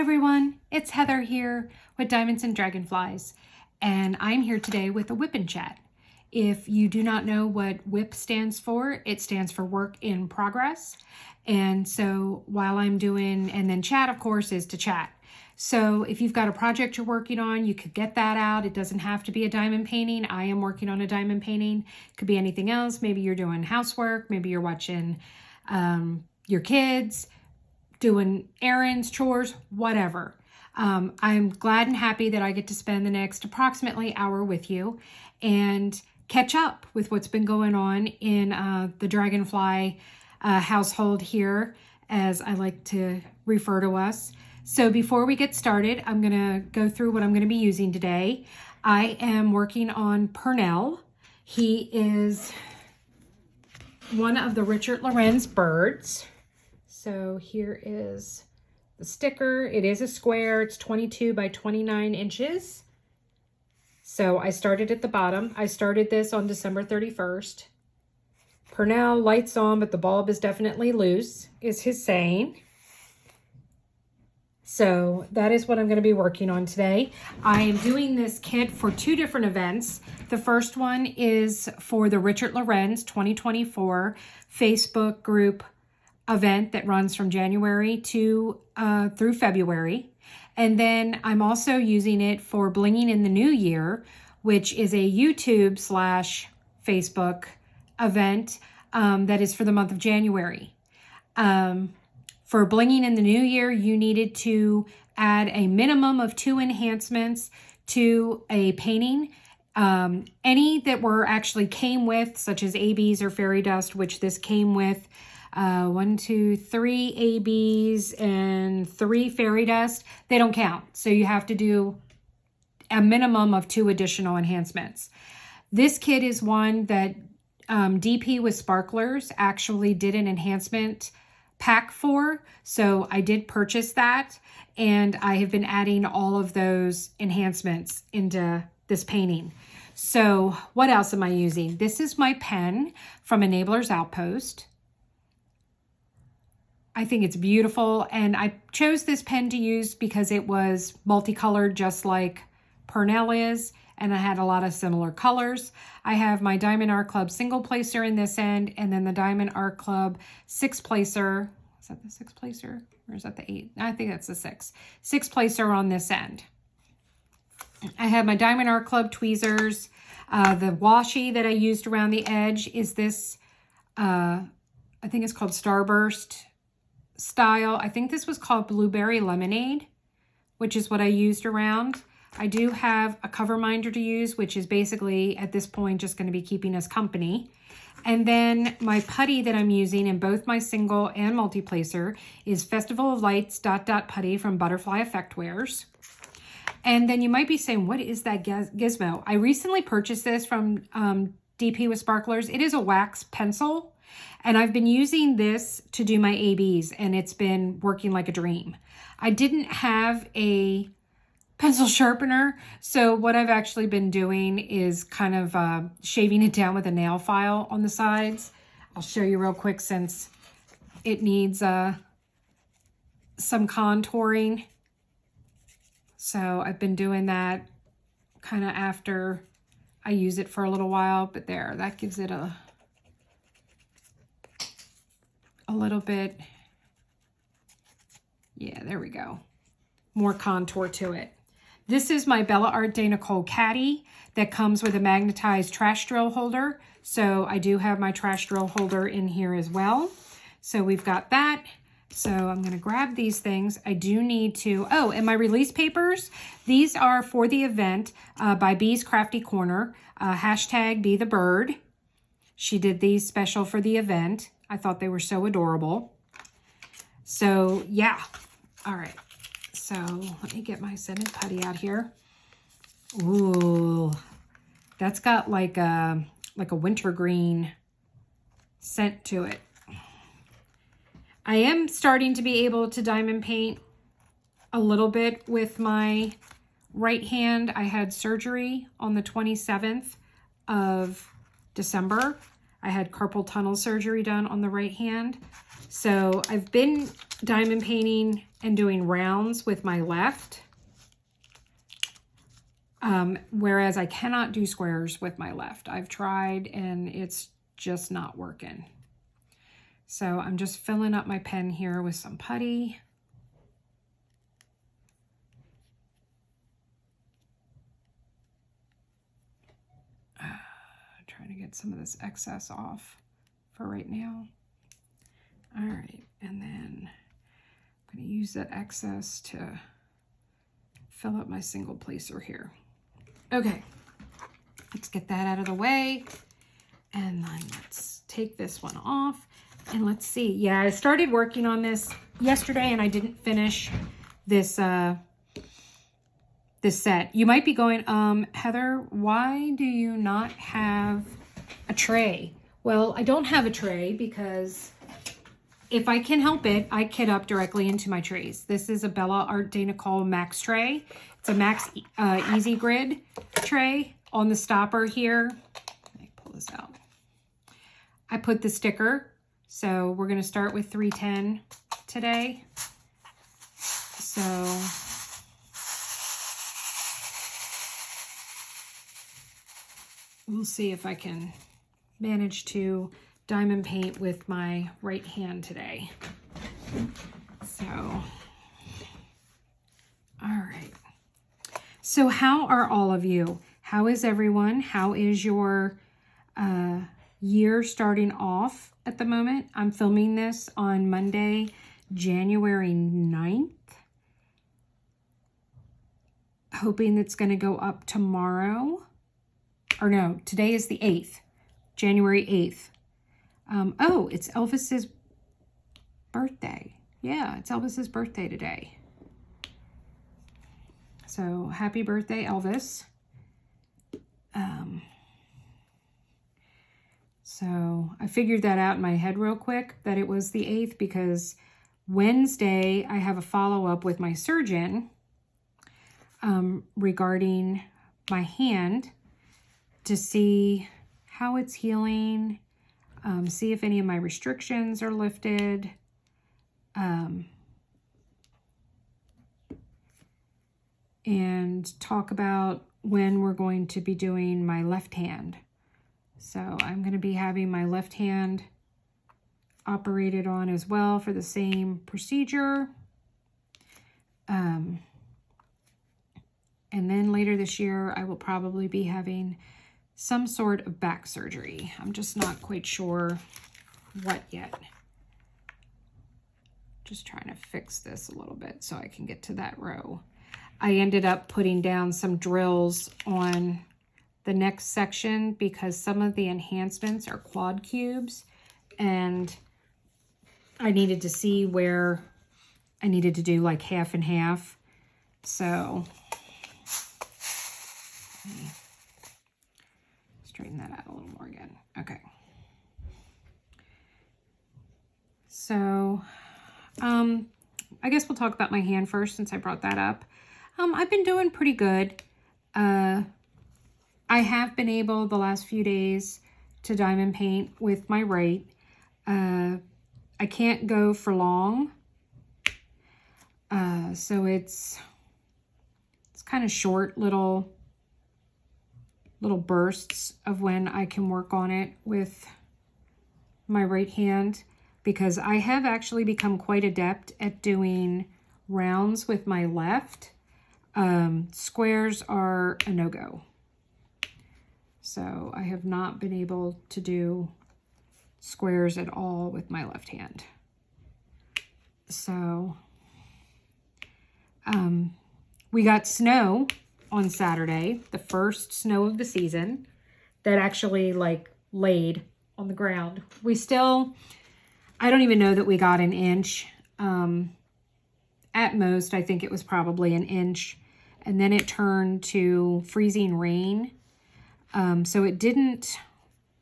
everyone, it's Heather here with Diamonds and Dragonflies, and I'm here today with a WIP Chat. If you do not know what WIP stands for, it stands for Work in Progress. And so while I'm doing, and then chat, of course, is to chat. So if you've got a project you're working on, you could get that out. It doesn't have to be a diamond painting. I am working on a diamond painting. It could be anything else. Maybe you're doing housework. Maybe you're watching your kids, doing errands, chores, whatever. I'm glad and happy that I get to spend the next approximately hour with you and catch up with what's been going on in the Dragonfly household here, as I like to refer to us. So before we get started, I'm going to go through what I'm going to be using today. I am working on Purnell. He is one of the Richard Lorenz birds. So here is the sticker. It is a square. It's 22 by 29 inches. So I started at the bottom. I started this on December 31st. Purnell, lights on, but the bulb is definitely loose, is his saying. So that is what I'm going to be working on today. I am doing this kit for two different events. The first one is for the Richard Lorenz 2024 Facebook group event that runs from January to through February. And then I'm also using it for Blinging in the New Year, which is a YouTube / Facebook event that is for the month of January. For Blinging in the New Year, you needed to add a minimum of 2 enhancements to a painting. Any that were actually came with, such as ABs or fairy dust, which this came with, 1, 2, 3 ABs and 3 fairy dust, they don't count. So you have to do a minimum of 2 additional enhancements. This kit is one that DP with Sparklers actually did an enhancement pack for. So I did purchase that, and I have been adding all of those enhancements into this painting. So what else am I using? This is my pen from Enabler's Outpost. I think it's beautiful, and I chose this pen to use because it was multicolored just like Purnell is, and I had a lot of similar colors. I have my Diamond Art Club single placer in this end, and then the Diamond Art Club 6 placer. Is that the 6 placer? Or is that the 8? I think that's the 6. 6 placer on this end. I have my Diamond Art Club tweezers. The washi that I used around the edge is this, I think it's called Starburst style. I think this was called Blueberry Lemonade, which is what I used around. I do have a Coverminder to use, which is basically at this point just going to be keeping us company. And then my putty that I'm using in both my single and multi-placer is Festival of Lights ... putty from Butterfly Effect Wares. And then you might be saying, what is that gizmo? I recently purchased this from DP with Sparklers. It is a wax pencil, and I've been using this to do my ABs, and it's been working like a dream. I didn't have a pencil sharpener, so what I've actually been doing is kind of shaving it down with a nail file on the sides. I'll show you real quick since it needs some contouring. So I've been doing that kind of after I use it for a little while, but there, that gives it a little bit, yeah, there we go, more contour to it. This is my Bella Art de Nicole caddy that comes with a magnetized trash drill holder. So I do have my trash drill holder in here as well. So we've got that. So I'm going to grab these things. I do need to, oh, and my release papers. These are for the event by Bee's Crafty Corner. Hashtag Be the Bird. She did these special for the event. I thought they were so adorable. So yeah, all right. So let me get my scented putty out here. Ooh, that's got like a wintergreen scent to it. I am starting to be able to diamond paint a little bit with my right hand. I had surgery on the 27th of December. I had carpal tunnel surgery done on the right hand. So I've been diamond painting and doing rounds with my left. Whereas I cannot do squares with my left. I've tried and it's just not working. So I'm just filling up my pen here with some putty. Trying to get some of this excess off for right now. All right, and then I'm going to use that excess to fill up my single placer here. Okay, let's get that out of the way. And then let's take this one off. And let's see. Yeah, I started working on this yesterday and I didn't finish this this set. You might be going, Heather, why do you not have a tray? Well, I don't have a tray because if I can help it, I kit up directly into my trays. This is a Bella Art de Nicole Max tray. It's a Max Easy Grid tray. On the stopper here, let me pull this out. I put the sticker. So we're going to start with 310 today. So we'll see if I can manage to diamond paint with my right hand today. So, all right. So how are all of you? How is everyone? How is your year starting off at the moment? I'm filming this on Monday, January 9th. Hoping it's going to go up tomorrow. Or no, today is the 8th, January 8th. Oh, it's Elvis's birthday. Yeah, it's Elvis's birthday today. So happy birthday, Elvis. So I figured that out in my head real quick, that it was the 8th, because Wednesday I have a follow-up with my surgeon regarding my hand to see how it's healing, see if any of my restrictions are lifted, and talk about when we're going to be doing my left hand. So I'm going to be having my left hand operated on as well for the same procedure. And then later this year, I will probably be having some sort of back surgery. I'm just not quite sure what yet. Just trying to fix this a little bit so I can get to that row. I ended up putting down some drills on the next section because some of the enhancements are quad cubes and I needed to see where I needed to do like half and half. So let me straighten that out a little more again. Okay. So I guess we'll talk about my hand first since I brought that up. I've been doing pretty good. I have been able the last few days to diamond paint with my right. I can't go for long. So it's kind of short little bursts of when I can work on it with my right hand, because I have actually become quite adept at doing rounds with my left. Squares are a no-go. So I have not been able to do squares at all with my left hand. So we got snow on Saturday, the first snow of the season, that actually like laid on the ground. We still, I don't even know that we got an inch. At most, I think it was probably an inch. And then it turned to freezing rain. So it didn't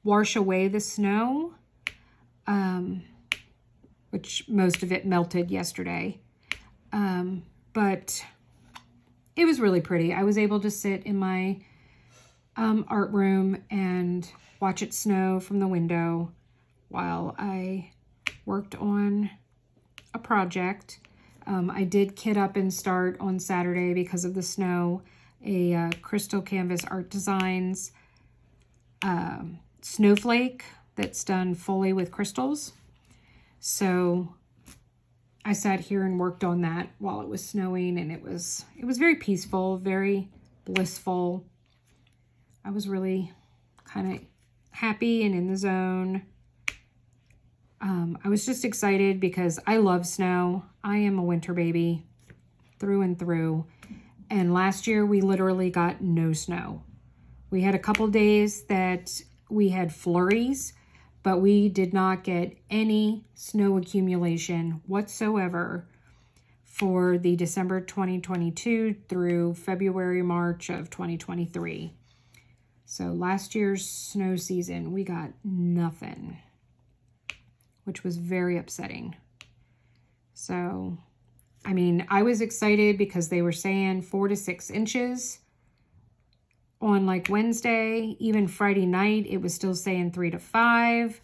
wash away the snow, which most of it melted yesterday. But it was really pretty. I was able to sit in my art room and watch it snow from the window while I worked on a project. I did kit up and start on Saturday because of the snow, a Crystal Canvas Art Designs snowflake that's done fully with crystals. So I sat here and worked on that while it was snowing, and it was very peaceful, very blissful. I was really kind of happy and in the zone. I was just excited because I love snow. I am a winter baby through and through. And last year we literally got no snow. We had a couple days that we had flurries, but we did not get any snow accumulation whatsoever for the December 2022 through February, March of 2023. So last year's snow season, we got nothing, which was very upsetting. So, I mean, I was excited because they were saying 4 to 6 inches on like Wednesday. Even Friday night, it was still saying 3 to 5.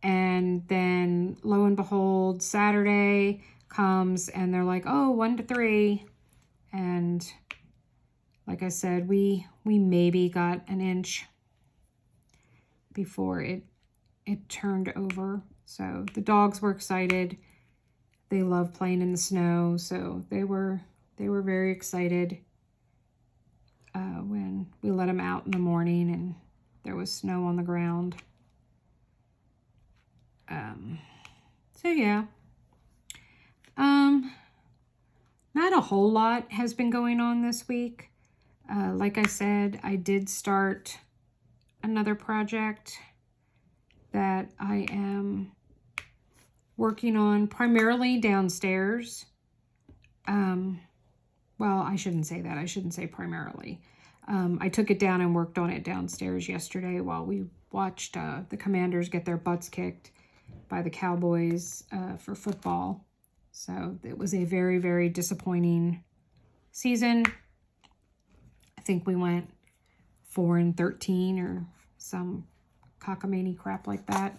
And then lo and behold, Saturday comes and they're like, oh, 1 to 3. And like I said, we maybe got an inch before it turned over. So the dogs were excited. They love playing in the snow, so they were very excited when we let them out in the morning and there was snow on the ground. So yeah, not a whole lot has been going on this week. Like I said, I did start another project that I am working on primarily downstairs. Well, I shouldn't say that. I shouldn't say primarily. I took it down and worked on it downstairs yesterday while we watched the Commanders get their butts kicked by the Cowboys for football. So it was a very, very disappointing season. I think we went 4-13 or some cockamamie crap like that.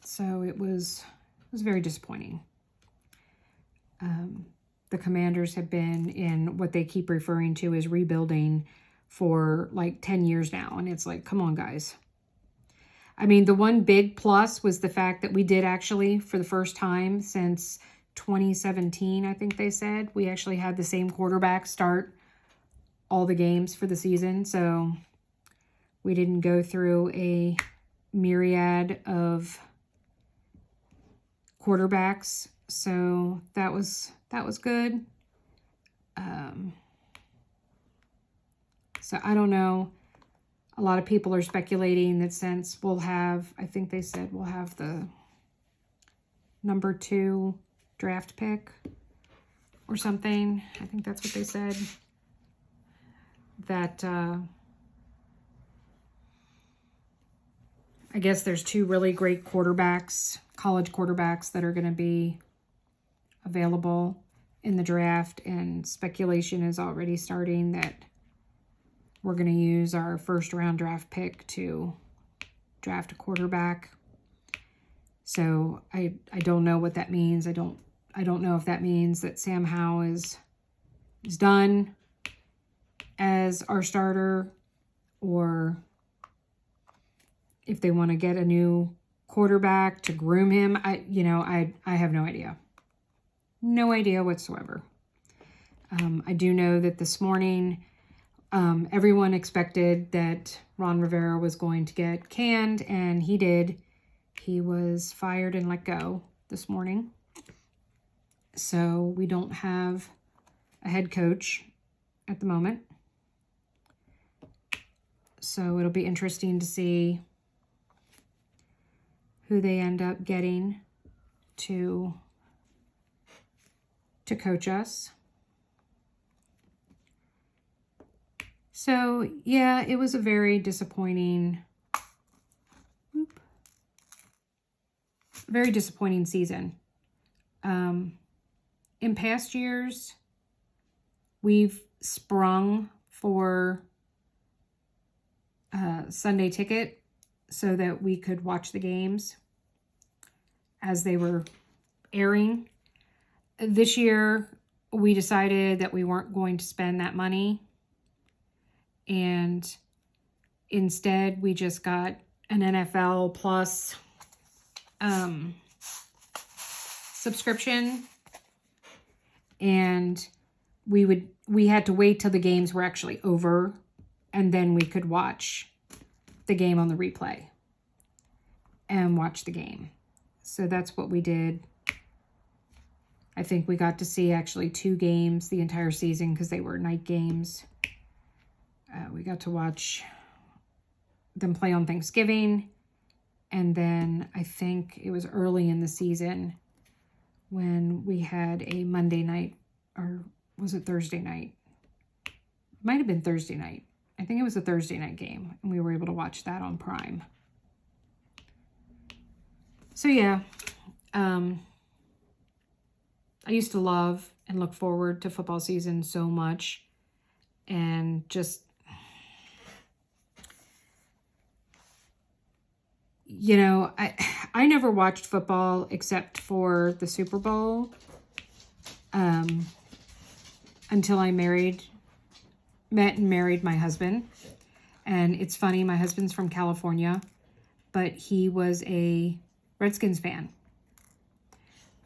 So it was very disappointing. The Commanders have been in what they keep referring to as rebuilding for like 10 years now. And it's like, come on, guys. I mean, the one big plus was the fact that we did actually, for the first time since 2017, I think they said, we actually had the same quarterback start all the games for the season. So we didn't go through a myriad of quarterbacks. So that was good. So I don't know. A lot of people are speculating that since we'll have, I think they said we'll have the number 2 draft pick or something. I think that's what they said. That I guess there's 2 really great quarterbacks, college quarterbacks that are going to be available in the draft, and speculation is already starting that we're going to use our first round draft pick to draft a quarterback. So I don't know what that means. I don't know if that means that Sam Howell is done as our starter, or if they want to get a new quarterback to groom him. I have no idea. No idea whatsoever. I do know that this morning, everyone expected that Ron Rivera was going to get canned, and he did. He was fired and let go this morning. So we don't have a head coach at the moment. So it'll be interesting to see who they end up getting to coach us. So yeah, it was a very disappointing season. In past years, we've sprung for Sunday ticket so that we could watch the games as they were airing. This year, we decided that we weren't going to spend that money. And instead, we just got an NFL Plus subscription. And we had to wait till the games were actually over, and then we could watch the game on the replay and watch the game. So that's what we did. I think we got to see actually 2 games the entire season because they were night games. We got to watch them play on Thanksgiving. And then I think it was early in the season when we had a Monday night, or was it Thursday night? It might have been Thursday night. I think it was a Thursday night game, and we were able to watch that on Prime. So yeah, I used to love and look forward to football season so much, and just, you know, I never watched football except for the Super Bowl until I met and married my husband. And it's funny, my husband's from California, but he was a Redskins fan.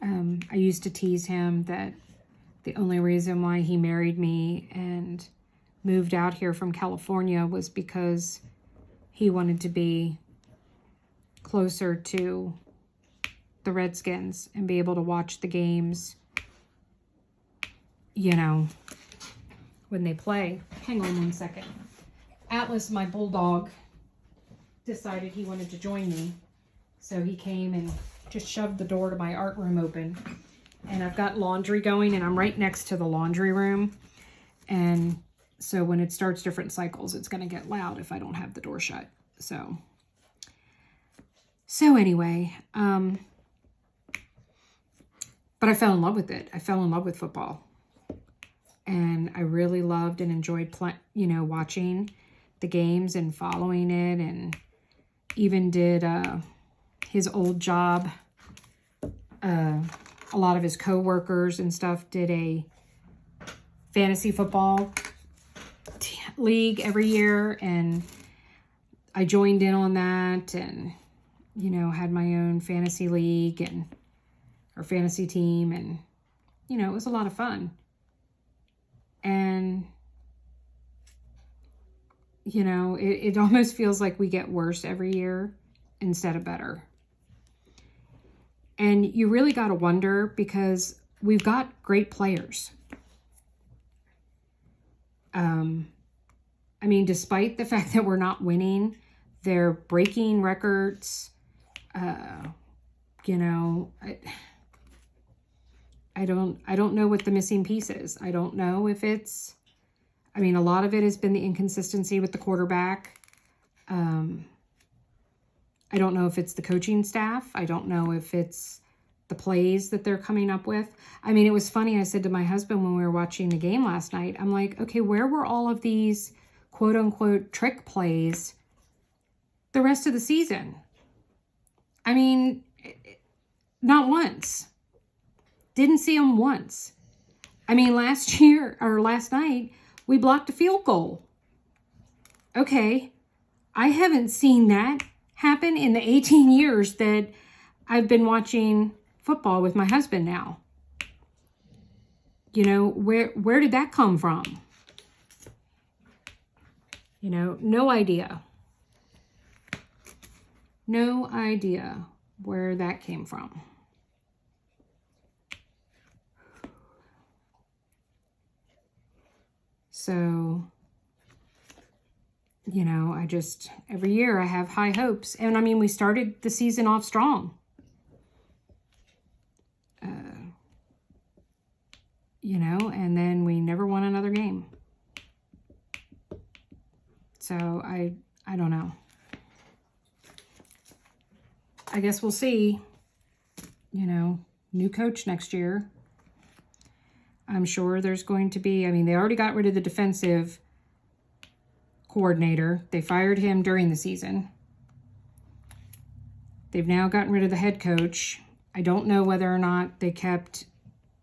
I used to tease him that the only reason why he married me and moved out here from California was because he wanted to be closer to the Redskins and be able to watch the games, you know, when they play. Hang on one second. Atlas, my bulldog, decided he wanted to join me. So he came and just shoved the door to my art room open. And I've got laundry going, and I'm right next to the laundry room. And so when it starts different cycles, it's going to get loud if I don't have the door shut. So anyway, but I fell in love with it. I fell in love with football. And I really loved and enjoyed watching the games and following it, and even did his old job. A lot of his co-workers and stuff did a fantasy football league every year, and I joined in on that, and had my own fantasy league or fantasy team, and it was a lot of fun. And it almost feels like we get worse every year instead of better. And you really got to wonder, because we've got great players. I mean, despite the fact that we're not winning, they're breaking records. I don't know what the missing piece is. I don't know if it's, a lot of it has been the inconsistency with the quarterback. I don't know if it's the coaching staff. I don't know if it's the plays that they're coming up with. It was funny. I said to my husband when we were watching the game last night, I'm like, okay, where were all of these quote unquote trick plays the rest of the season? Not once. Didn't see them once. Last night, we blocked a field goal. Okay, I haven't seen that happen in the 18 years that I've been watching football with my husband now. Where did that come from? No idea. No idea where that came from. So, every year I have high hopes. And we started the season off strong. And then we never won another game. So I don't know. I guess we'll see. New coach next year. I'm sure there's going to be, they already got rid of the defensive coordinator. They fired him during the season. They've now gotten rid of the head coach. I don't know whether or not they kept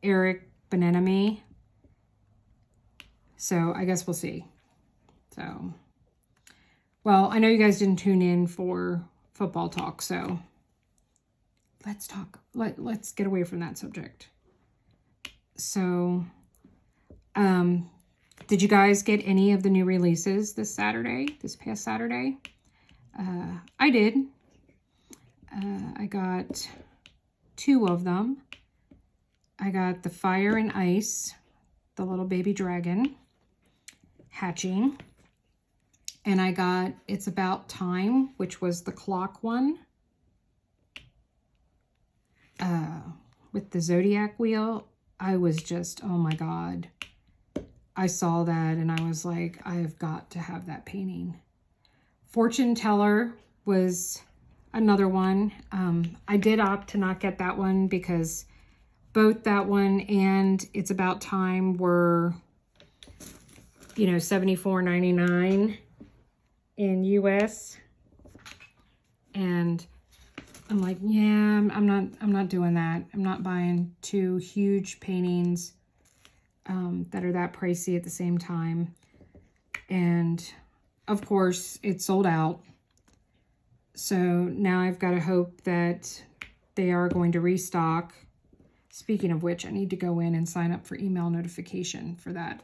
Eric Bieniemy. So I guess we'll see. So, well, I know you guys didn't tune in for football talk, so let's talk. Let's get away from that subject. So, did you guys get any of the new releases this past Saturday? I did. I got 2 of them. I got the Fire and Ice, the little baby dragon hatching. And I got It's About Time, which was the clock one. With the Zodiac wheel. I was just, oh my God. I saw that and I was like, I've got to have that painting. Fortune Teller was another one. I did opt to not get that one because both that one and It's About Time were, you know, $74.99 in US. And I'm like, yeah, I'm not doing that. I'm not buying 2 huge paintings that are that pricey at the same time. And of course it sold out. So now I've got to hope that they are going to restock. Speaking of which, I need to go in and sign up for email notification for that.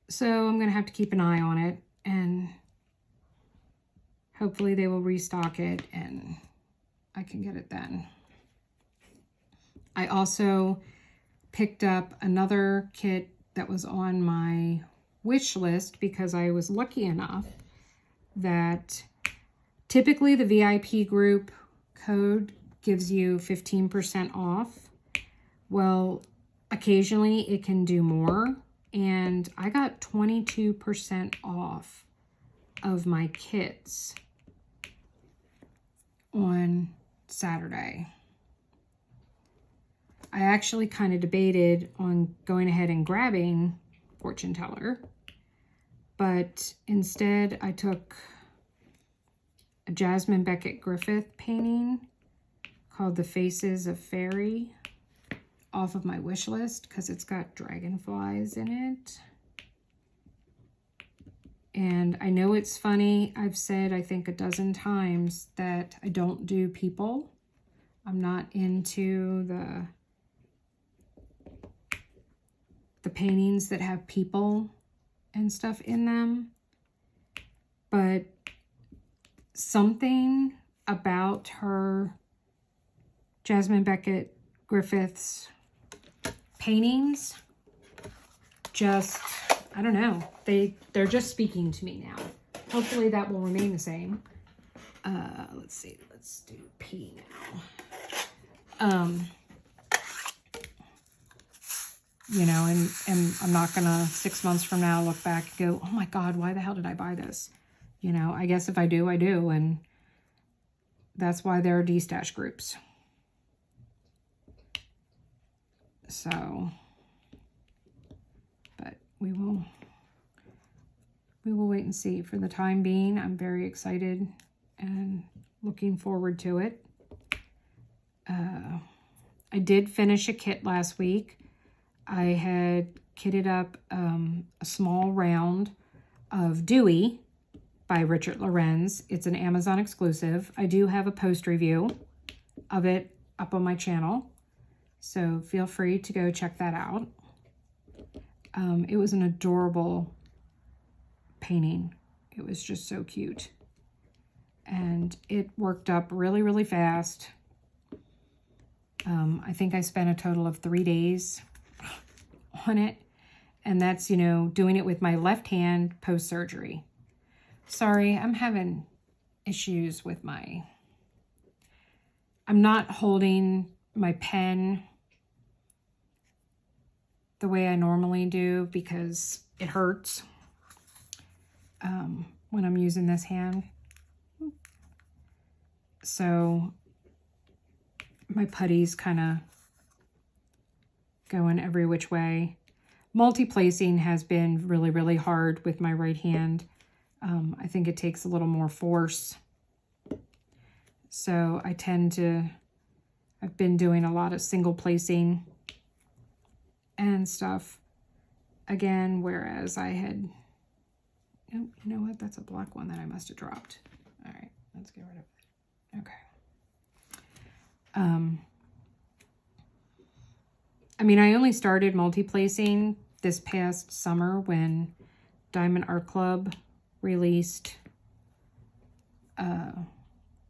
So I'm going to have to keep an eye on it, and hopefully they will restock it and I can get it then. I also picked up another kit that was on my wish list because I was lucky enough that typically the VIP group code gives you 15% off. Well, occasionally it can do more, and I got 22% off of my kits on Saturday. I actually kind of debated on going ahead and grabbing Fortune Teller, but instead I took a Jasmine Beckett Griffith painting called The Faces of Fairy off of my wish list because it's got dragonflies in it. And I know it's funny, I've said I think a dozen times that I don't do people. I'm not into the paintings that have people and stuff in them. But something about her Jasmine Beckett Griffith's paintings just, I don't know, they're just speaking to me now. Hopefully that will remain the same. Let's see, let's do P now. You know, and I'm not gonna 6 months from now look back and go, oh my God, why the hell did I buy this? You know, I guess if I do, I do, and that's why there are D-stash groups. So, but we will wait and see. For the time being, I'm very excited and looking forward to it. I did finish a kit last week. I had kitted up a small round of Dewey by Richard Lorenz. It's an Amazon exclusive. I do have a post review of it up on my channel, so feel free to go check that out. It was an adorable painting. It was just so cute. And it worked up really, really fast. I think I spent a total of 3 days on it. And that's, you know, doing it with my left hand post-surgery. Sorry, I'm having issues with I'm not holding my pen the way I normally do because it hurts when I'm using this hand. So my putty's kind of going every which way. multi-placing has been really, really hard with my right hand. I think it takes a little more force. So I've been doing a lot of single placing and stuff again, whereas I had, oh, you know what? That's a black one that I must have dropped. All right, let's get rid of it. Okay. I mean, I only started multi-placing this past summer when Diamond Art Club released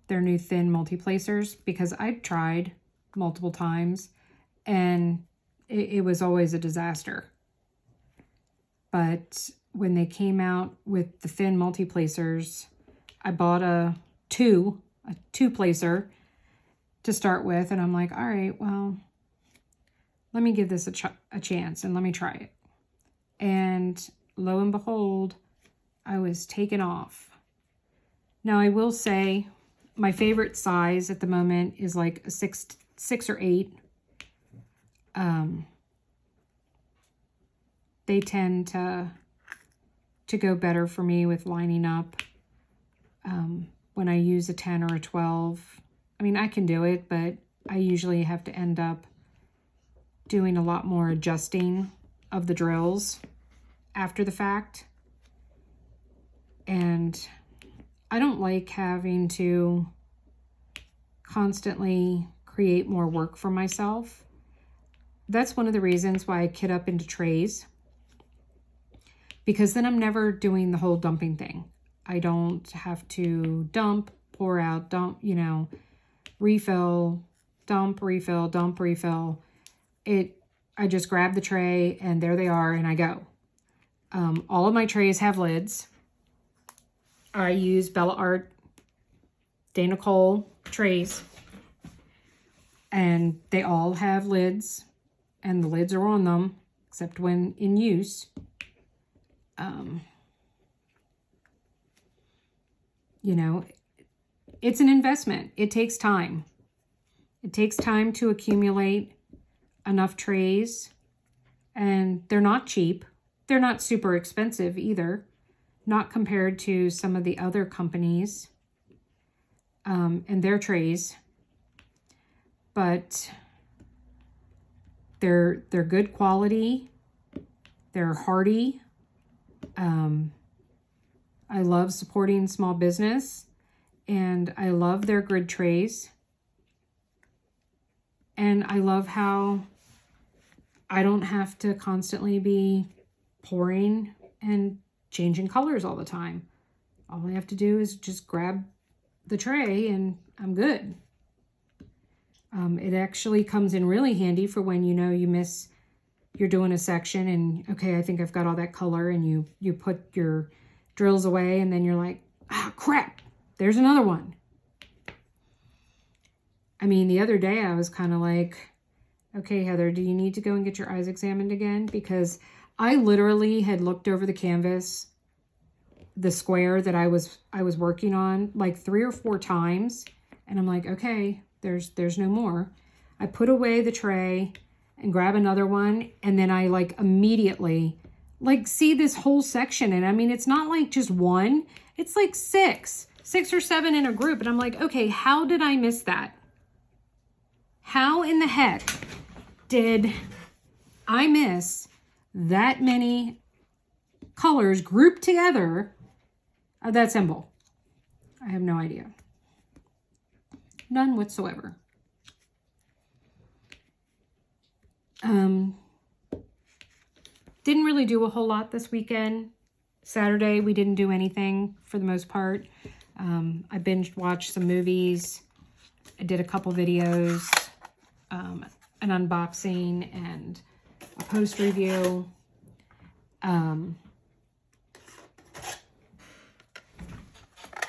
their new thin multi-placers, because I tried multiple times and it was always a disaster. But when they came out with the thin multi-placers, I bought a two placer to start with, and I'm like, all right, well, let me give this a chance and let me try it. And lo and behold, I was taken off. Now, I will say my favorite size at the moment is like a six or 8. They tend to go better for me with lining up. When I use a 10 or a 12, I mean, I can do it, but I usually have to end up doing a lot more adjusting of the drills after the fact. And I don't like having to constantly create more work for myself. That's one of the reasons why I kit up into trays, because then I'm never doing the whole dumping thing. I don't have to dump, pour out, dump, you know, refill, dump, refill, dump, refill. I just grab the tray and there they are and I go. All of my trays have lids. I use Bella Art Dana Cole trays, and they all have lids, and the lids are on them, except when in use. You know, it's an investment. It takes time. It takes time to accumulate enough trays, and they're not cheap. They're not super expensive either, not compared to some of the other companies and their trays, but they're good quality. They're hardy. I love supporting small business, and I love their grid trays. And I love how I don't have to constantly be pouring and changing colors all the time. All I have to do is just grab the tray and I'm good. It actually comes in really handy for when you know you're doing a section and, okay, I think I've got all that color, and you put your drills away and then you're like, crap, there's another one. I mean, the other day I was kind of like, okay, Heather, do you need to go and get your eyes examined again? Because I literally had looked over the canvas, the square that I was working on, like 3 or 4 times. And I'm like, okay, there's no more. I put away the tray and grab another one. And then I like immediately like see this whole section. And I mean, it's not like just one, it's like 6 or 7 in a group. And I'm like, okay, how did I miss that? How in the heck did I miss that many colors grouped together of that symbol? I have no idea. None whatsoever. Didn't really do a whole lot this weekend. Saturday, we didn't do anything for the most part. I binge watched some movies. I did a couple videos, an unboxing and a post review.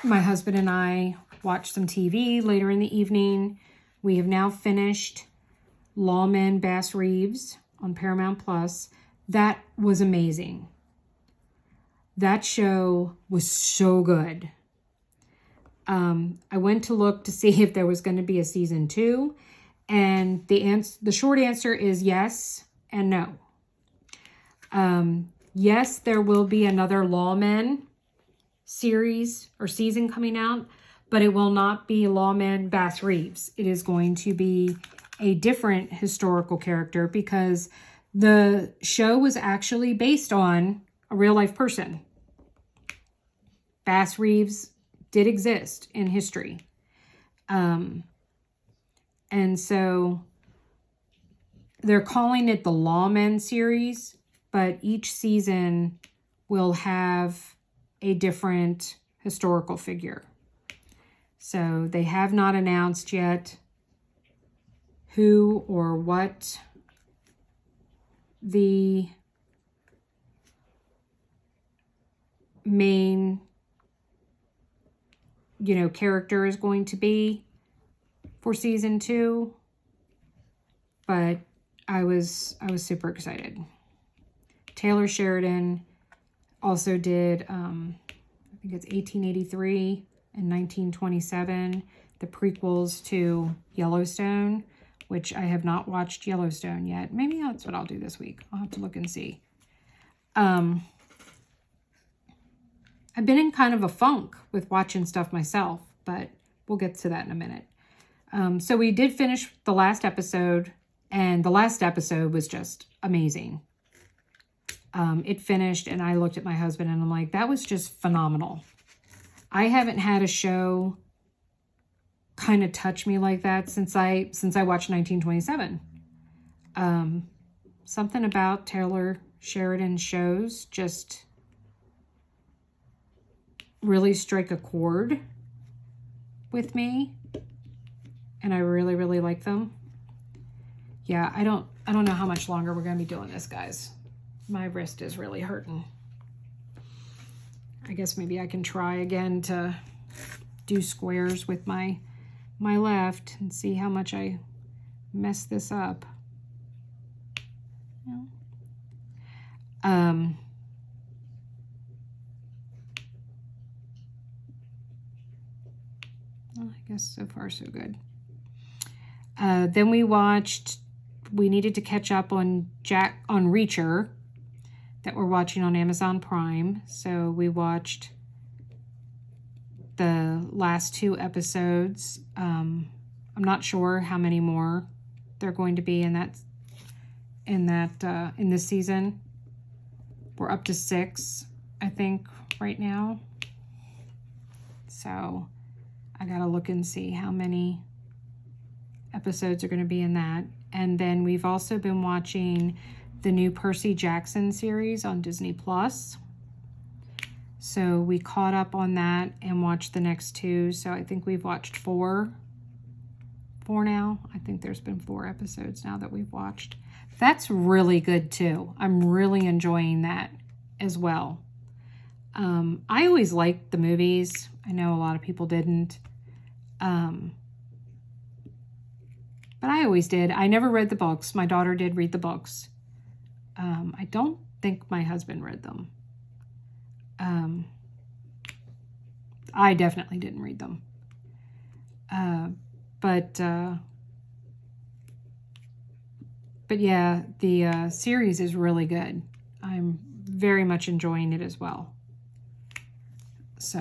My husband and I watched some TV later in the evening. We have now finished Lawmen Bass Reeves on Paramount Plus. That was amazing. That show was so good. I went to look to see if there was going to be a season 2, and the short answer is yes and no. Yes, there will be another Lawmen series or season coming out, but it will not be Lawman Bass Reeves. It is going to be a different historical character because the show was actually based on a real life person. Bass Reeves did exist in history. And so they're calling it the Lawmen series, but each season will have a different historical figure. So they have not announced yet who or what the main, character is going to be for season 2, but I was super excited. Taylor Sheridan also did, I think it's 1883 and 1927, the prequels to Yellowstone, which I have not watched Yellowstone yet. Maybe that's what I'll do this week. I'll have to look and see. I've been in kind of a funk with watching stuff myself, but we'll get to that in a minute. So we did finish the last episode, and the last episode was just amazing. It finished, and I looked at my husband, and I'm like, that was just phenomenal. I haven't had a show kind of touch me like that since I watched 1927. Something about Taylor Sheridan shows just really strike a chord with me, and I really, really like them. Yeah, I don't know how much longer we're going to be doing this, guys. My wrist is really hurting. I guess maybe I can try again to do squares with my left and see how much I mess this up. Well, I guess so far so good. Then we needed to catch up on Reacher that we're watching on Amazon Prime. So we watched the last 2 episodes. I'm not sure how many more there are going to be in this season. We're up to 6, I think, right now. So I gotta look and see how many episodes are going to be in that. And then we've also been watching the new Percy Jackson series on Disney Plus. So we caught up on that and watched the next 2. So I think we've watched 4 now. I think there's been 4 episodes now that we've watched. That's really good too. I'm really enjoying that as well. I always liked the movies. I know a lot of people didn't. But I always did. I never read the books. My daughter did read the books. I don't think my husband read them. I definitely didn't read them. But yeah, the series is really good. I'm very much enjoying it as well. So,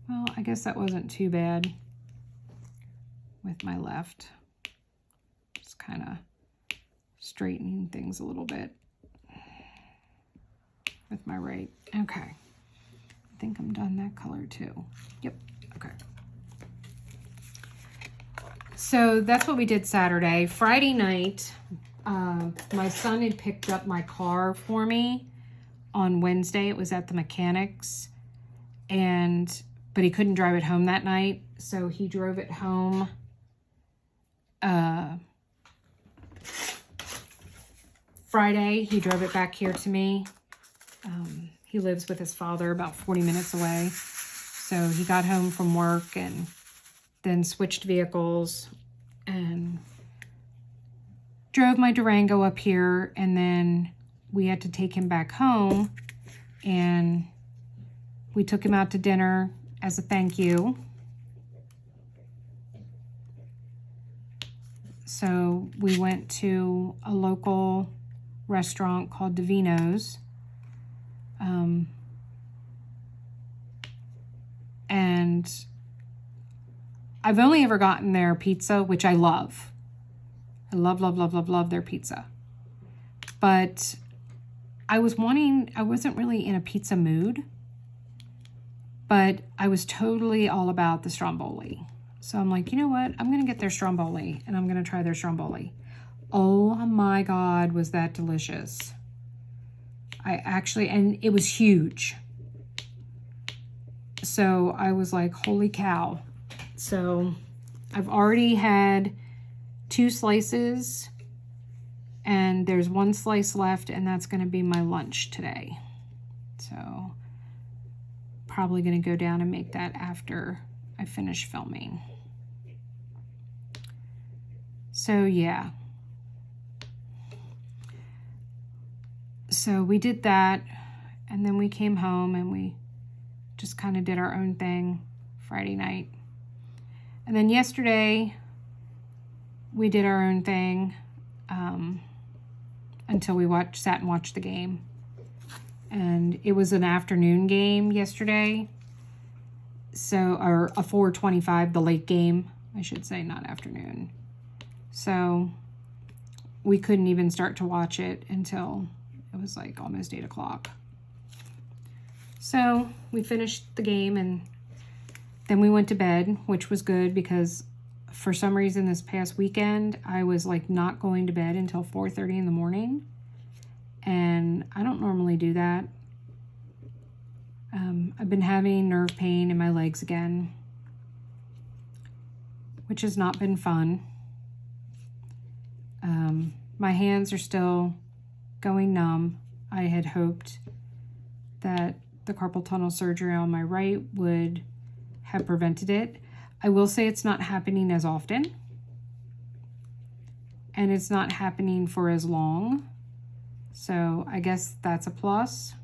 well, I guess that wasn't too bad with my left. Just kind of straightening things a little bit with my right. Okay. I think I'm done that color too. Yep. Okay. So that's what we did Saturday. Friday night, my son had picked up my car for me on Wednesday. It was at the mechanics, but he couldn't drive it home that night, so he drove it home Friday. He drove it back here to me. He lives with his father about 40 minutes away, so he got home from work and then switched vehicles and drove my Durango up here, and then we had to take him back home, and we took him out to dinner as a thank you. So we went to a local restaurant called Davino's. And I've only ever gotten their pizza, which I love. I love, love, love, love, love their pizza. But I wasn't really in a pizza mood, but I was totally all about the stromboli. So I'm like, you know what? I'm going to get their stromboli and I'm going to try their stromboli. Oh my God, was that delicious. And it was huge. So I was like, holy cow. So I've already had 2 slices and there's 1 slice left, and that's going to be my lunch today. So probably going to go down and make that after I finish filming. So yeah. So we did that, and then we came home and we just kind of did our own thing Friday night. And then yesterday we did our own thing until we sat and watched the game. And it was an afternoon game yesterday. So, or a 4:25, the late game, I should say, not afternoon. So we couldn't even start to watch it until it was like almost 8 o'clock. So we finished the game and then we went to bed, which was good because for some reason this past weekend, I was like not going to bed until 4:30 in the morning. And I don't normally do that. I've been having nerve pain in my legs again, which has not been fun. My hands are still going numb. I had hoped that the carpal tunnel surgery on my right would have prevented it. I will say it's not happening as often, and it's not happening for as long. So I guess that's a plus.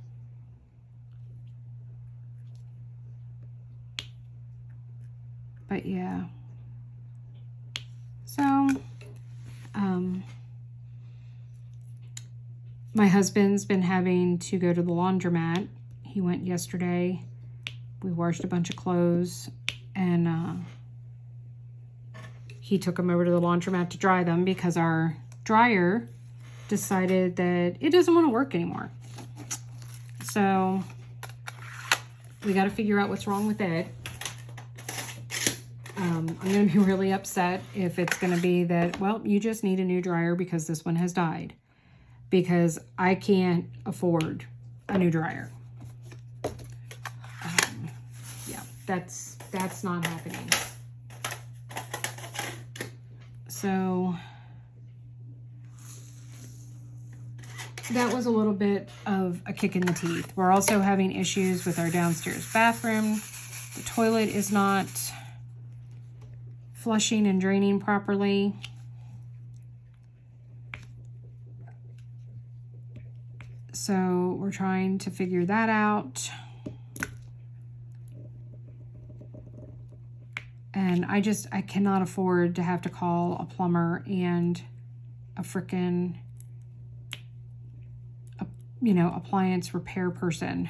But yeah. So, my husband's been having to go to the laundromat. He went yesterday. We washed a bunch of clothes, and he took them over to the laundromat to dry them because our dryer decided that it doesn't want to work anymore. So we got to figure out what's wrong with it. I'm going to be really upset if it's going to be that, well, you just need a new dryer because this one has died. Because I can't afford a new dryer. Yeah, that's not happening. So that was a little bit of a kick in the teeth. We're also having issues with our downstairs bathroom. The toilet is not flushing and draining properly. So we're trying to figure that out. And I cannot afford to have to call a plumber and a frickin' appliance repair person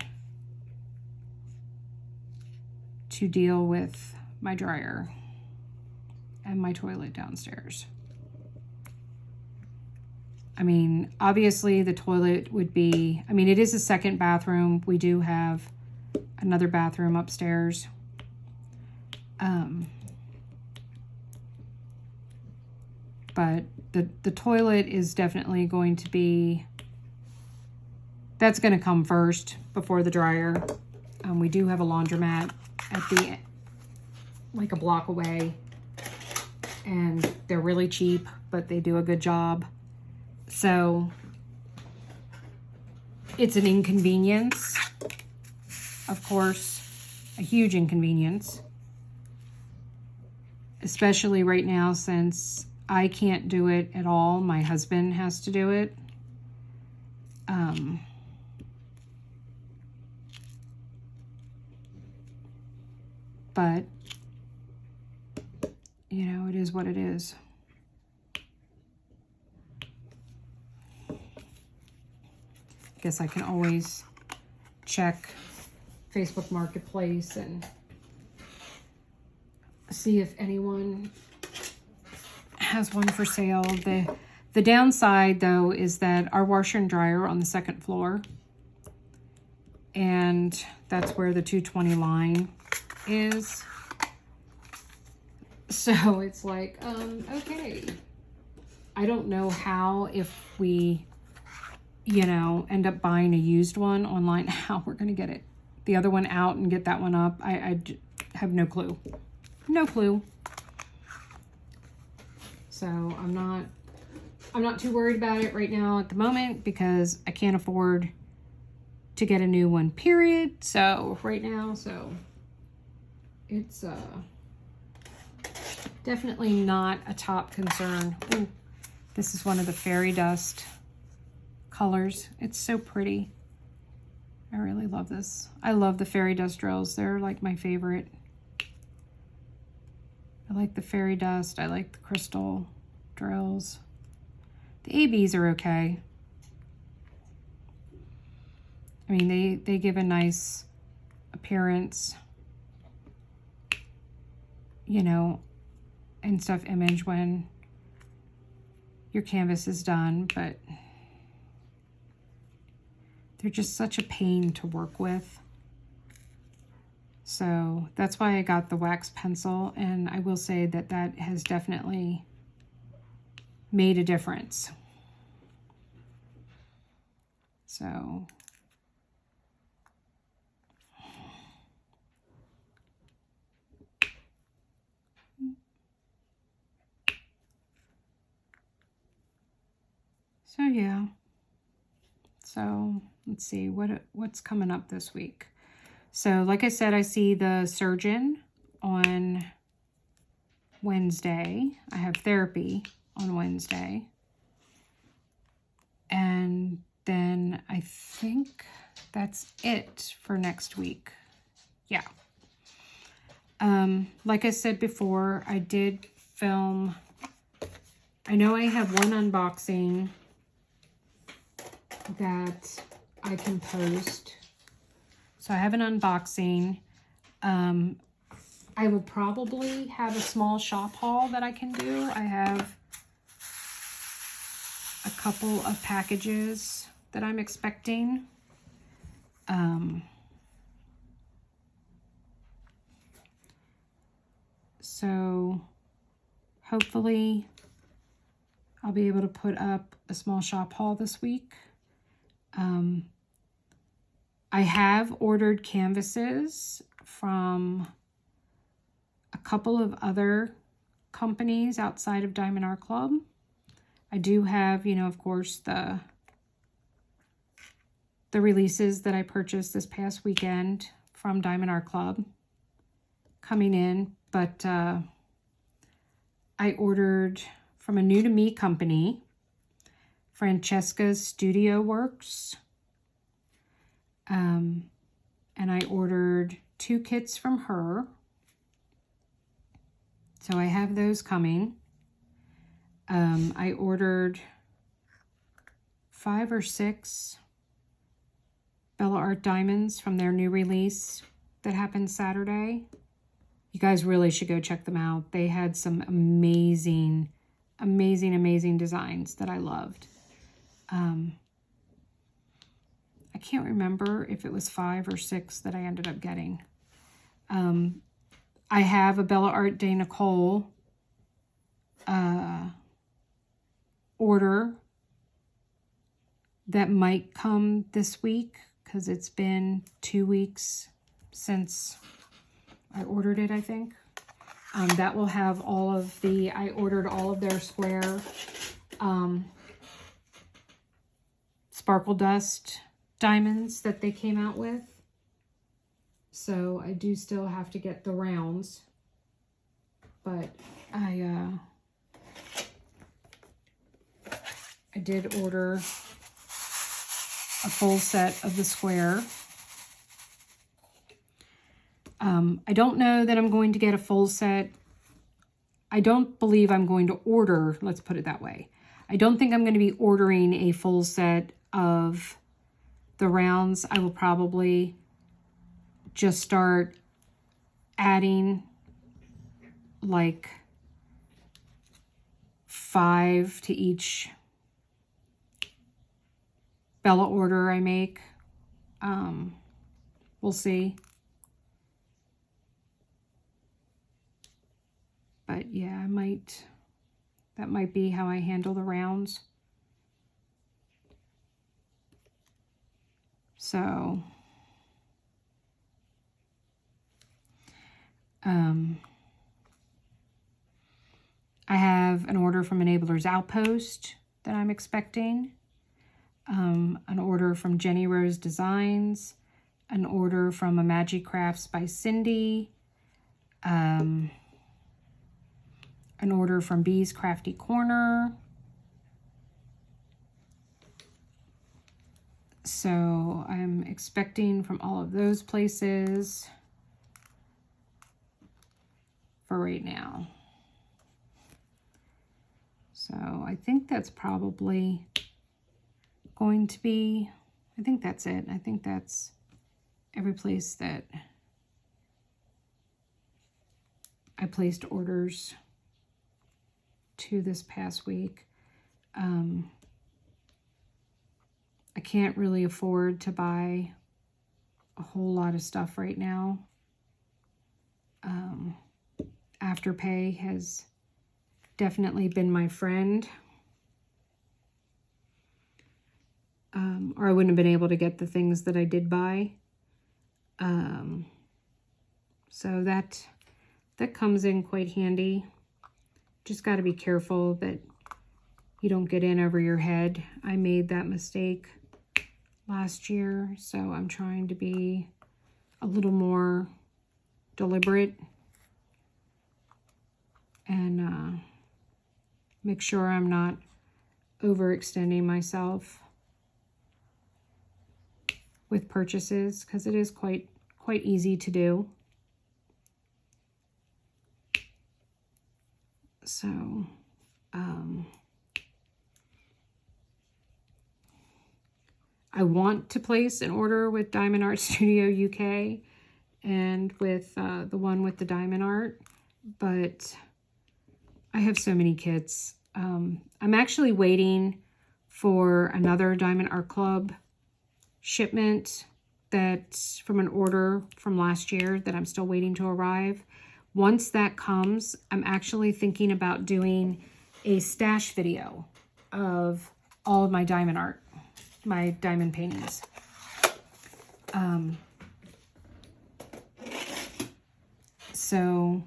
to deal with my dryer and my toilet downstairs. I mean, obviously the toilet would be, it is a second bathroom. We do have another bathroom upstairs. But the toilet is definitely going to be, that's going to come first before the dryer. We do have a laundromat at like a block away, and they're really cheap, but they do a good job. So it's an inconvenience, of course, a huge inconvenience, especially right now since I can't do it at all. My husband has to do it. But, it is what it is. guess I can always check Facebook Marketplace and see if anyone has one for sale. The downside, though, is that our washer and dryer are on the second floor, and that's where the 220 line is. So it's like, okay. I don't know how, if we, you know, end up buying a used one online, how we're going to get the other one out and get that one up. I have no clue. No clue. So I'm not too worried about it right now at the moment because I can't afford to get a new one, period. So right now, so it's definitely not a top concern. Ooh, this is one of the fairy dust colors. It's so pretty. I really love this. I love the fairy dust drills. They're like my favorite. I like the fairy dust. I like the crystal drills. The ABs are okay. I mean, they give a nice appearance, you know, and stuff image when your canvas is done, but they're just such a pain to work with. So that's why I got the wax pencil, and I will say that that has definitely made a difference. So yeah. So let's see what's coming up this week. So like I said, I see the surgeon on Wednesday. I have therapy on Wednesday. And then I think that's it for next week. Yeah. Like I said before, I did film. I know I have one unboxing that I can post. So I have an unboxing. I will probably have a small shop haul that I can do. I have a couple of packages that I'm expecting. So hopefully I'll be able to put up a small shop haul this week. I have ordered canvases from a couple of other companies outside of Diamond Art Club. I do have, you know, of course, the releases that I purchased this past weekend from Diamond Art Club coming in, but I ordered from a new to me company, Francesca's Studio Works. And I ordered 2 kits from her. So I have those coming. I ordered 5 or 6 Bella Art diamonds from their new release that happened Saturday. You guys really should go check them out. They had some amazing, amazing, amazing designs that I loved. I can't remember if it was 5 or 6 that I ended up getting. I have a Bella Art de Nicole order that might come this week because it's been 2 weeks since I ordered it, I think. That will have all of the, I ordered all of their square sparkle dust diamonds that they came out with. So I do still have to get the rounds, but I did order a full set of the square. I don't know that I'm going to get a full set. I don't believe I'm going to order, let's put it that way. I don't think I'm going to be ordering a full set of The rounds, I will probably just start adding like 5 to each Bella order I make. We'll see. But yeah, that might be how I handle the rounds. So, I have an order from Enabler's Outpost that I'm expecting. An order from Jenny Rose Designs. An order from A Magic Crafts by Cindy. An order from Bee's Crafty Corner. So I'm expecting from all of those places for right now. So I think that's probably going to be, I think that's it. I think that's every place that I placed orders to this past week. I can't really afford to buy a whole lot of stuff right now. Afterpay has definitely been my friend. Or I wouldn't have been able to get the things that I did buy. So that comes in quite handy. Just got to be careful that you don't get in over your head. I made that mistake last year, so I'm trying to be a little more deliberate and make sure I'm not overextending myself with purchases, because it is quite easy to do. So I want to place an order with Diamond Art Studio UK and with the one with the diamond art, but I have so many kits. I'm actually waiting for another Diamond Art Club shipment that's from an order from last year that I'm still waiting to arrive. Once that comes, I'm actually thinking about doing a stash video of all of my diamond art, my diamond paintings. So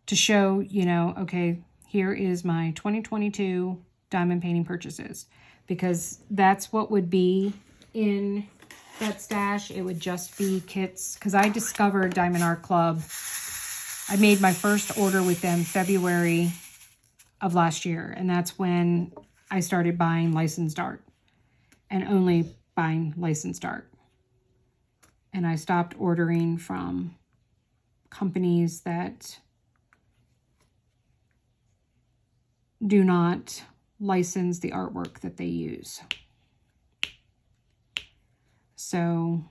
to show, you know, okay, here is my 2022 diamond painting purchases, because that's what would be in that stash. It would just be kits, because I discovered Diamond Art Club. I made my first order with them February of last year, and that's when I started buying licensed art and only buying licensed art. And I stopped ordering from companies that do not license the artwork that they use. So,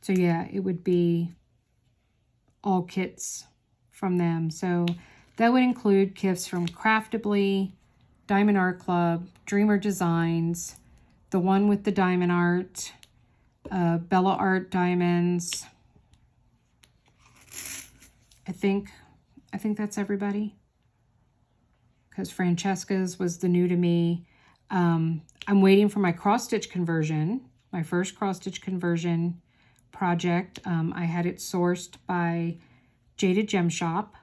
so yeah, it would be all kits from them. So that would include kits from Craftably, Diamond Art Club, Dreamer Designs, the one with the diamond art, Bella Art Diamonds. I think that's everybody, because Francesca's was the new to me. I'm waiting for my cross-stitch conversion, my first cross-stitch conversion project. I had it sourced by Jaded Gem Shop.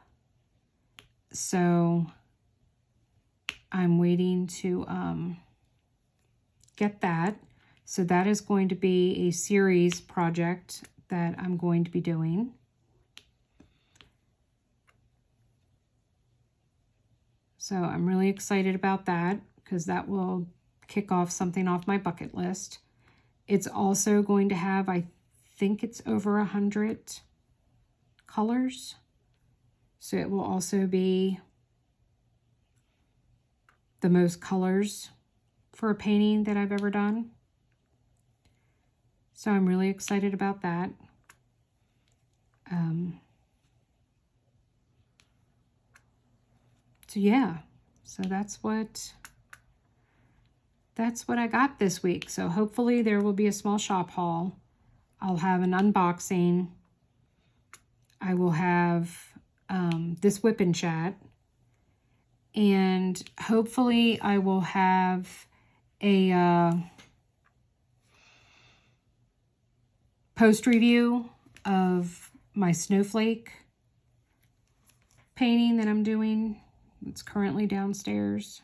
So I'm waiting to get that. So that is going to be a series project that I'm going to be doing. So I'm really excited about that, because that will kick off something off my bucket list. It's also going to have, I think it's over 100 colors. So it will also be the most colors for a painting that I've ever done. So I'm really excited about that. So yeah, so that's what I got this week. So hopefully there will be a small shop haul. I'll have an unboxing. I will have this WIP Chat. And hopefully I will have a post review of my snowflake painting that I'm doing. It's currently downstairs,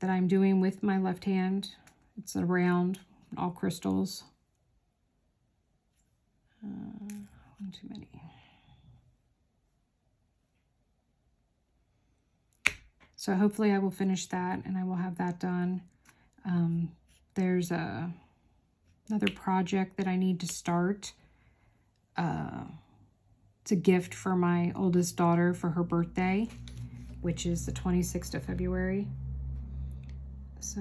that I'm doing with my left hand. It's a round, all crystals. One too many. So hopefully I will finish that and I will have that done. There's another project that I need to start. It's a gift for my oldest daughter for her birthday, which is the 26th of February. So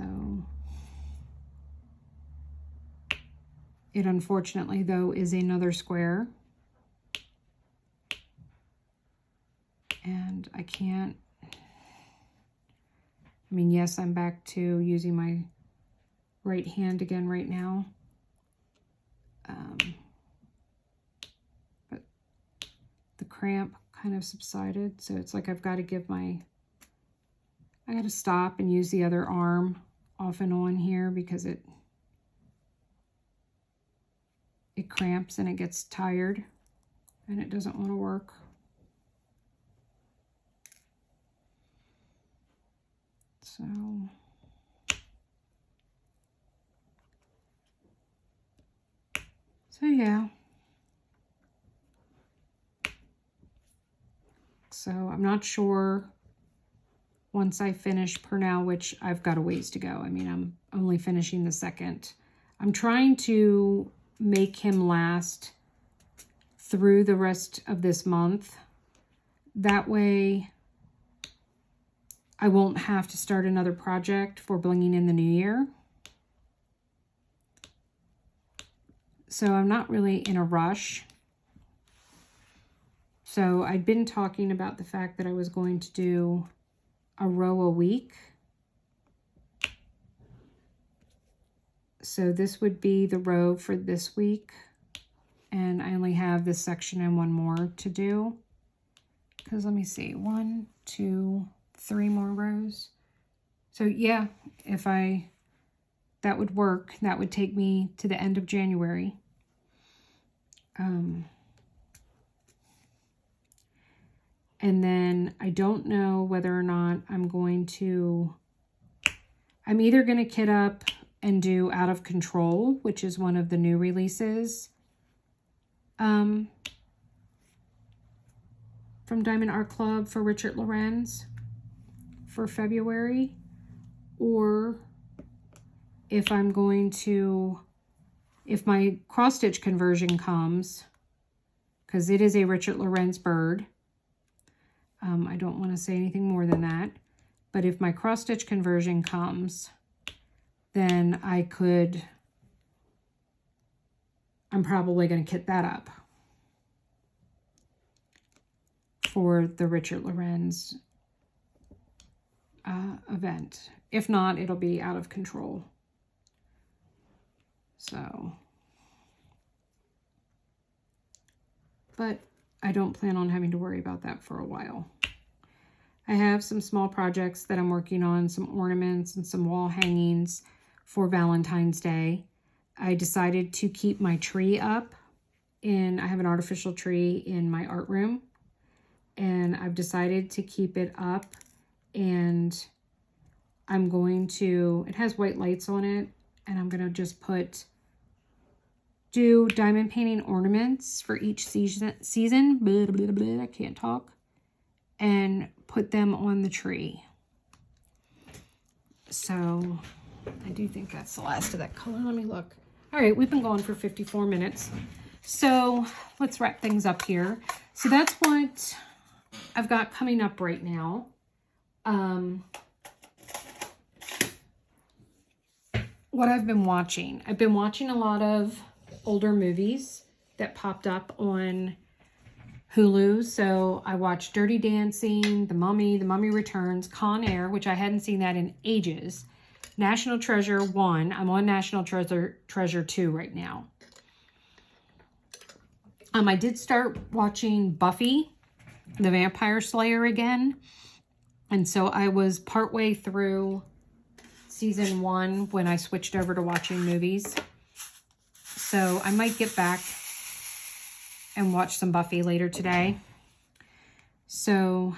it unfortunately though is another square. And I can't, I mean, yes, I'm back to using my right hand again right now. But the cramp kind of subsided. So it's like I've got to I got to stop and use the other arm off and on here because it cramps and it gets tired and it doesn't want to work. So yeah. So I'm not sure once I finish Purnell, which I've got a ways to go. I mean, I'm only finishing the second. I'm trying to make him last through the rest of this month. That way I won't have to start another project for blinging in the new year. So I'm not really in a rush. So I'd been talking about the fact that I was going to do a row a week. So this would be the row for this week. And I only have this section and one more to do. Because let me see, 1, 2, 3 more rows. So yeah, if that would work. That would take me to the end of January. And then I don't know whether or not I'm either going to kit up and do Out of Control, which is one of the new releases from Diamond Art Club for Richard Lorenz for February, or if I'm going to, if my cross stitch conversion comes, because it is a Richard Lorenz bird. I don't want to say anything more than that, but if my cross stitch conversion comes, then I'm probably going to kit that up for the Richard Lorenz event. If not, it'll be Out of Control. So, but I don't plan on having to worry about that for a while. I have some small projects that I'm working on, some ornaments and some wall hangings for Valentine's Day. I decided to keep my tree up, and I have an artificial tree in my art room, and I've decided to keep it up, and I'm going to, it has white lights on it, and I'm going to just do diamond painting ornaments for each season. Blah, blah, blah, I can't talk. And put them on the tree. So I do think that's the last of that color. Let me look. All right, we've been going for 54 minutes. So let's wrap things up here. So that's what I've got coming up right now. What I've been watching. I've been watching a lot of older movies that popped up on Hulu. So I watched Dirty Dancing, The Mummy Returns, Con Air, which I hadn't seen that in ages. National Treasure 1. I'm on National Treasure 2 right now. I did start watching Buffy, the Vampire Slayer again. And so I was partway through season 1 when I switched over to watching movies. So I might get back and watch some Buffy later today. So,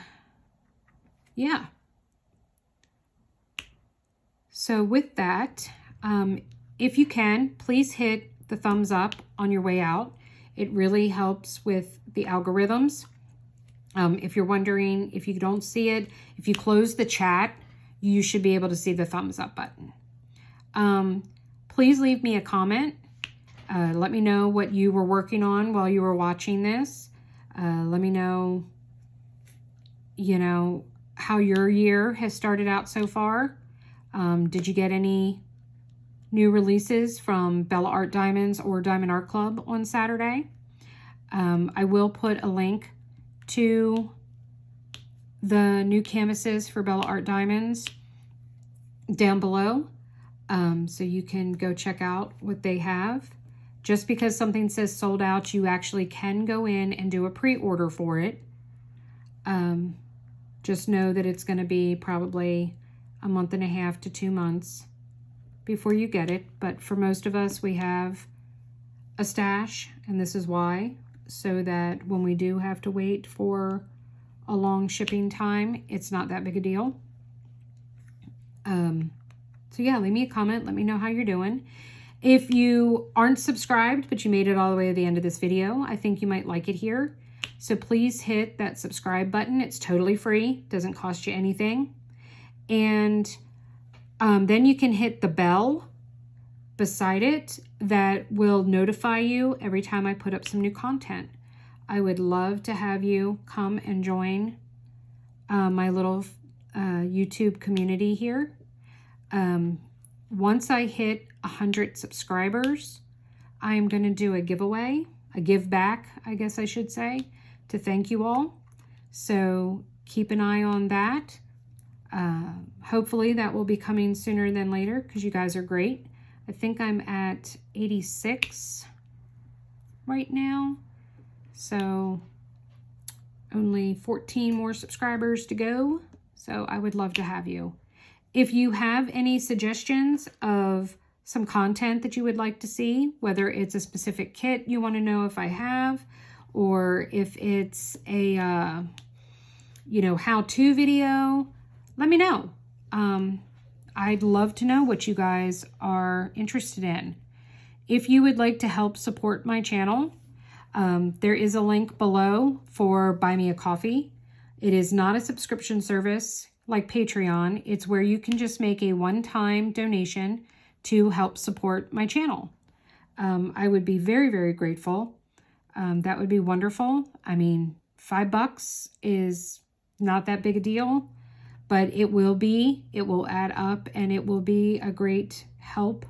yeah. So with that, if you can, please hit the thumbs up on your way out. It really helps with the algorithms. If you're wondering, if you don't see it, if you close the chat, you should be able to see the thumbs up button. Please leave me a comment. Let me know what you were working on while you were watching this. Let me know, how your year has started out so far. Did you get any new releases from Bella Art Diamonds or Diamond Art Club on Saturday? I will put a link to the new canvases for Bella Art Diamonds down below, so you can go check out what they have. Just because something says sold out, you actually can go in and do a pre-order for it. Just know that it's going to be probably a month and a half to 2 months before you get it. But for most of us, we have a stash, and this is why, so that when we do have to wait for a long shipping time, it's not that big a deal. So yeah, leave me a comment. Let me know how you're doing. If you aren't subscribed, but you made it all the way to the end of this video, I think you might like it here. So please hit that subscribe button. It's totally free. Doesn't cost you anything. And then you can hit the bell beside it that will notify you every time I put up some new content. I would love to have you come and join my little YouTube community here. Once I hit 100 subscribers, I'm going to do a giveaway, a give back, I guess I should say, to thank you all. So keep an eye on that. Hopefully that will be coming sooner than later because you guys are great. I think I'm at 86 right now. So only 14 more subscribers to go. So I would love to have you. If you have any suggestions of some content that you would like to see, whether it's a specific kit you want to know if I have, or if it's a, how-to video, let me know. I'd love to know what you guys are interested in. If you would like to help support my channel, there is a link below for Buy Me a Coffee. It is not a subscription service like Patreon. It's where you can just make a one-time donation to help support my channel. I would be very, very grateful. That would be wonderful. I mean, $5 is not that big a deal, but it will add up, and it will be a great help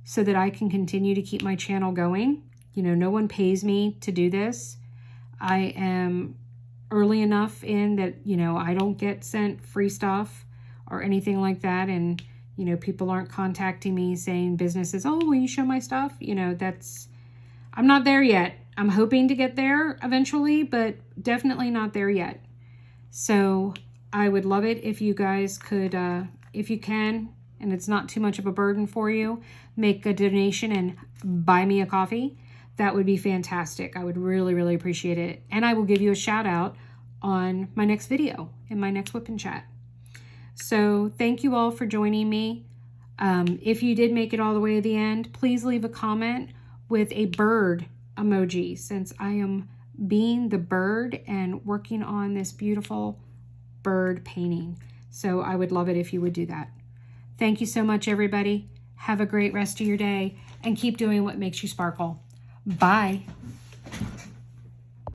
so that I can continue to keep my channel going. No one pays me to do this. I am early enough in that, I don't get sent free stuff or anything like that. And, people aren't contacting me saying businesses, oh, will you show my stuff? I'm not there yet. I'm hoping to get there eventually, but definitely not there yet. So I would love it if you guys could, if you can, and it's not too much of a burden for you, make a donation and buy me a coffee. That would be fantastic. I would really, really appreciate it. And I will give you a shout out on my next video, in my next WIP Chat. So thank you all for joining me. If you did make it all the way to the end, please leave a comment with a bird emoji, since I am being the bird and working on this beautiful bird painting. So I would love it if you would do that. Thank you so much, everybody. Have a great rest of your day and keep doing what makes you sparkle. Bye.